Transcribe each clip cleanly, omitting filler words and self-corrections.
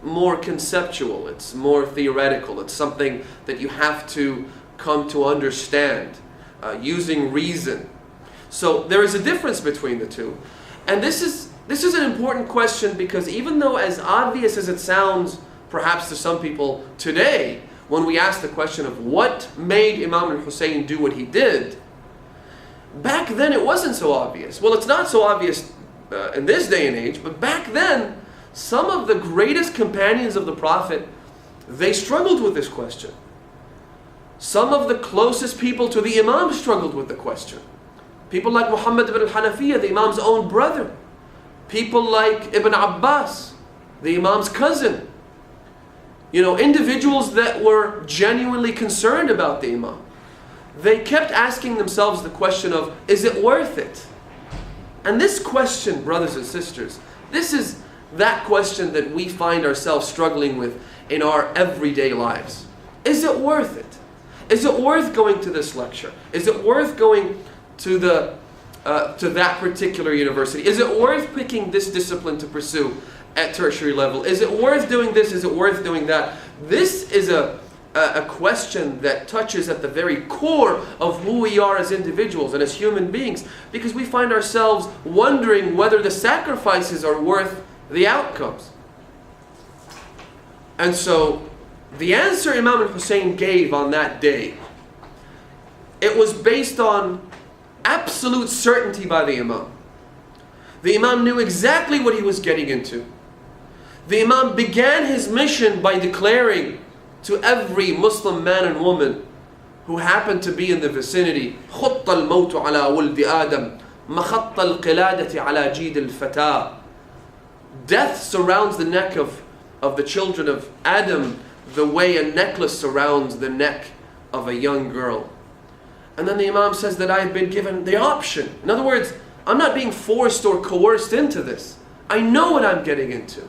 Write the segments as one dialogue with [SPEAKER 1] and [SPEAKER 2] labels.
[SPEAKER 1] more conceptual, it's more theoretical, it's something that you have to come to understand using reason. So there is a difference between the two. And this is an important question, because even though as obvious as it sounds perhaps to some people today, when we ask the question of what made Imam al-Hussein do what he did, back then it wasn't so obvious. Well, it's not so obvious in this day and age, but back then, some of the greatest companions of the Prophet, they struggled with this question. Some of the closest people to the Imam struggled with the question. People like Muhammad ibn al-Hanafiyyah, the Imam's own brother. People like Ibn Abbas, the Imam's cousin. You know, individuals that were genuinely concerned about the Imam. They kept asking themselves the question of, is it worth it? And this question, brothers and sisters, this is that question that we find ourselves struggling with in our everyday lives. Is it worth it? Is it worth going to this lecture? Is it worth going to that particular university? Is it worth picking this discipline to pursue at tertiary level? Is it worth doing this? Is it worth doing that? This is a question that touches at the very core of who we are as individuals and as human beings, because we find ourselves wondering whether the sacrifices are worth the outcomes. And so the answer Imam al-Hussein gave on that day, it was based on absolute certainty by the Imam. The Imam knew exactly what he was getting into. The Imam began his mission by declaring to every Muslim man and woman who happened to be in the vicinity, خُطَّ الْمَوْتُ عَلَى وُلْدِ آدَمَ مَخَطَّ الْقِلَادَةِ عَلَى جِيدِ الْفَتَاةِ. Death surrounds the neck of the children of Adam the way a necklace surrounds the neck of a young girl. And then the Imam says that I have been given the option. In other words, I'm not being forced or coerced into this. I know what I'm getting into.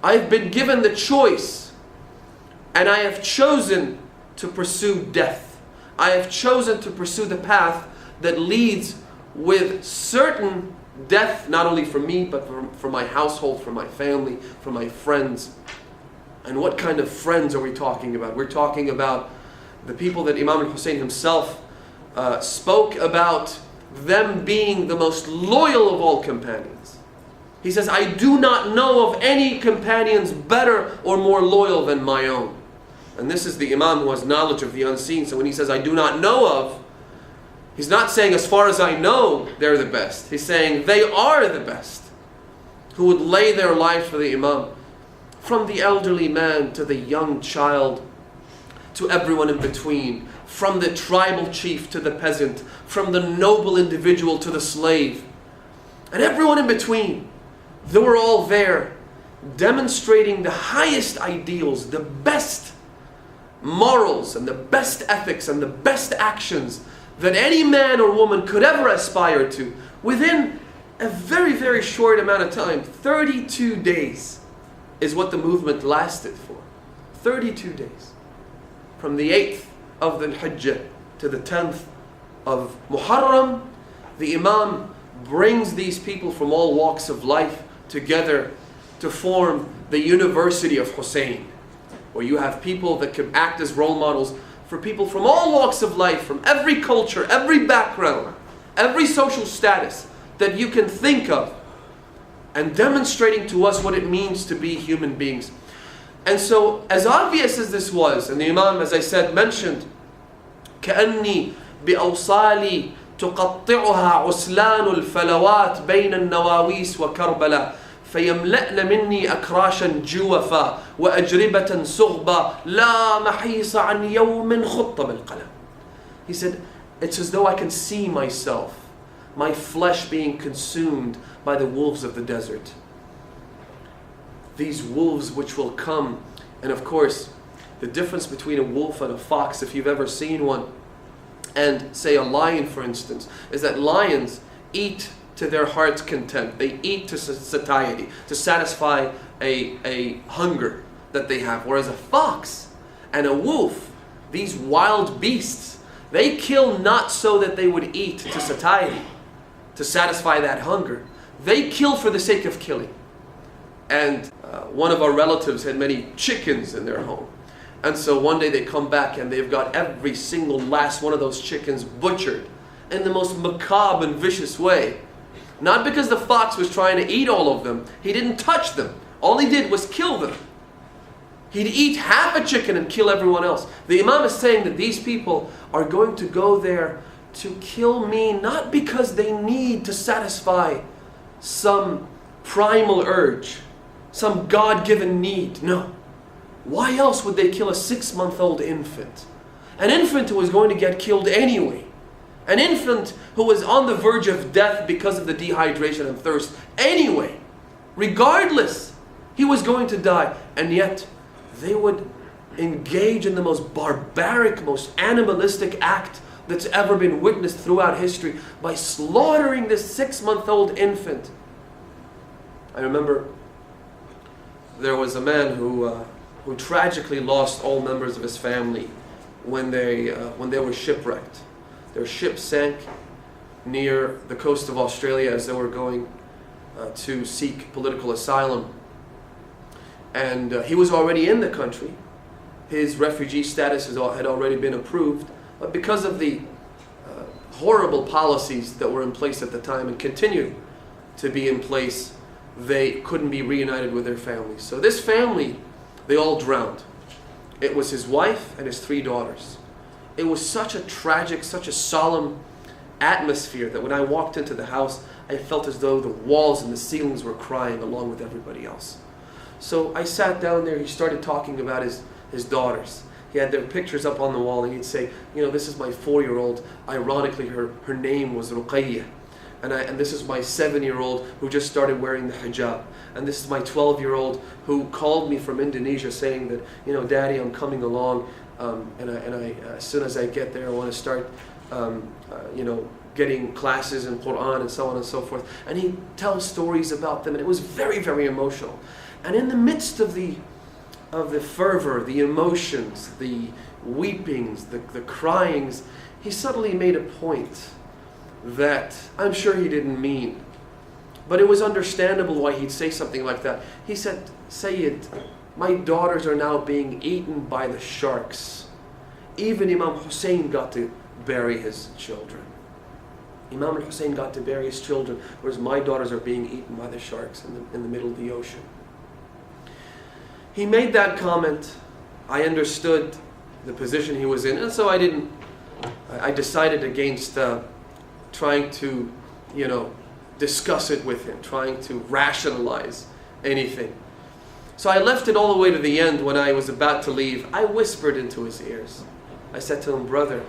[SPEAKER 1] I've been given the choice, and I have chosen to pursue death. I have chosen to pursue the path that leads with certain death, not only for me, but for my household, for my family, for my friends. And what kind of friends are we talking about? We're talking about the people that Imam al-Hussein himself spoke about them being the most loyal of all companions. He says, I do not know of any companions better or more loyal than my own. And this is the Imam who has knowledge of the unseen. So when he says, I do not know of, he's not saying, as far as I know, they're the best. He's saying, they are the best, who would lay their lives for the Imam. From the elderly man to the young child, to everyone in between. From the tribal chief to the peasant. From the noble individual to the slave. And everyone in between. They were all there, demonstrating the highest ideals, the best morals, and the best ethics, and the best actions that any man or woman could ever aspire to, within a very, very short amount of time. 32 days is what the movement lasted for. 32 days. From the 8th of the Hijjah to the 10th of Muharram, the Imam brings these people from all walks of life together to form the University of Hussein, where you have people that can act as role models for people from all walks of life, from every culture, every background, every social status that you can think of, and demonstrating to us what it means to be human beings. And so, as obvious as this was, and the Imam, as I said, mentioned, كأني بأوصالي تقطعها عسلان الفلوات بين النواويس وكربلاء فيملأن مني أكراشا جوفا وأجربة صغبا لا محيص عن يوم خط بالقلم. He said, it's as though I can see myself, my flesh being consumed by the wolves of the desert. These wolves which will come, and of course, the difference between a wolf and a fox, if you've ever seen one, and say a lion, for instance, is that lions eat to their heart's content. They eat to satiety, to satisfy a hunger that they have. Whereas a fox and a wolf, these wild beasts, they kill not so that they would eat to satiety, to satisfy that hunger. They kill for the sake of killing. And one of our relatives had many chickens in their home. And so one day they come back and they've got every single last one of those chickens butchered in the most macabre and vicious way. Not because the fox was trying to eat all of them. He didn't touch them. All he did was kill them. He'd eat half a chicken and kill everyone else. The Imam is saying that these people are going to go there to kill me, not because they need to satisfy some primal urge, some God-given need. No. Why else would they kill a 6-month-old infant? An infant who was going to get killed anyway. An infant who was on the verge of death because of the dehydration and thirst anyway. Regardless, he was going to die. And yet, they would engage in the most barbaric, most animalistic act that's ever been witnessed throughout history by slaughtering this 6-month-old infant. I remember there was a man who tragically lost all members of his family when they were shipwrecked. Their ship sank near the coast of Australia as they were going to seek political asylum. And he was already in the country. His refugee status had already been approved. But because of the horrible policies that were in place at the time and continue to be in place, they couldn't be reunited with their families. So this family, they all drowned. It was his wife and his 3 daughters. It was such a tragic, such a solemn atmosphere that when I walked into the house, I felt as though the walls and the ceilings were crying along with everybody else. So I sat down there. He started talking about his daughters. He had their pictures up on the wall, and he'd say, this is my 4-year-old. Ironically, her name was Ruqayyah. And this is my 7-year-old who just started wearing the hijab. And this is my 12-year-old who called me from Indonesia saying that, Daddy, I'm coming along. And as soon as I get there, I want to start, getting classes in Quran and so on and so forth. And he tells stories about them, and it was very, very emotional. And in the midst of the fervor, the emotions, the weepings, the cryings, he suddenly made a point that I'm sure he didn't mean, but it was understandable why he'd say something like that. He said, Sayyid, my daughters are now being eaten by the sharks. Even Imam Hussein got to bury his children. Imam Hussein got to bury his children, whereas my daughters are being eaten by the sharks in the middle of the ocean. He made that comment. I understood the position he was in, and so I decided against trying to, discuss it with him, trying to rationalize anything. So I left it all the way to the end. When I was about to leave, I whispered into his ears. I said to him, brother,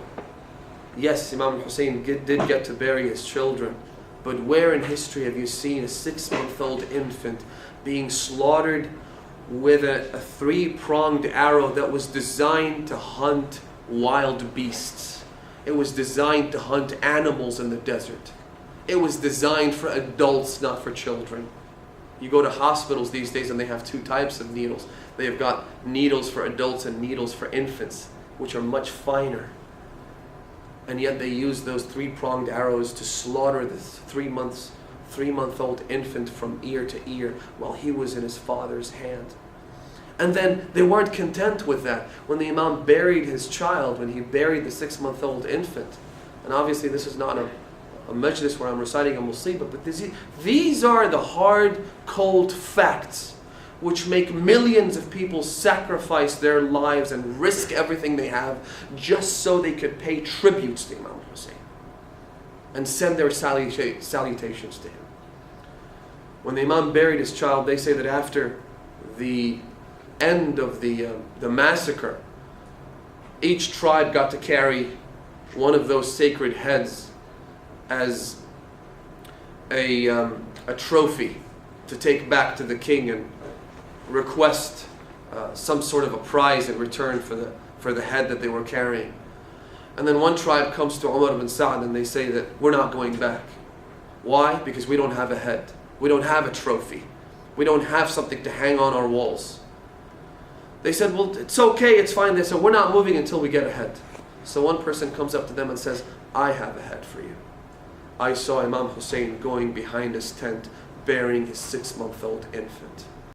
[SPEAKER 1] yes, Imam Hussein did get to bury his children, but where in history have you seen a 6-month-old infant being slaughtered with a 3-pronged arrow that was designed to hunt wild beasts? It was designed to hunt animals in the desert. It was designed for adults, not for children. You go to hospitals these days and they have 2 types of needles. They have got needles for adults and needles for infants, which are much finer. And yet they use those 3-pronged arrows to slaughter this 3-month-old infant from ear to ear while he was in his father's hand. And then they weren't content with that. When the Imam buried his child, when he buried the 6-month-old infant, and obviously this is not a majlis where I'm reciting a musibah, but these are the hard, cold facts which make millions of people sacrifice their lives and risk everything they have just so they could pay tributes to Imam Hussein and send their salutations to him. When the Imam buried his child, they say that after the end of the massacre, each tribe got to carry one of those sacred heads as a trophy to take back to the king and request some sort of a prize in return for the head that they were carrying. And then one tribe comes to Umar ibn Sa'd and they say that we're not going back. Why? Because we don't have a head. We don't have a trophy. We don't have something to hang on our walls. They said, well, it's okay, it's fine. They said, we're not moving until we get a head. So one person comes up to them and says, I have a head for you. I saw Imam Hussein going behind his tent, burying his 6-month-old infant.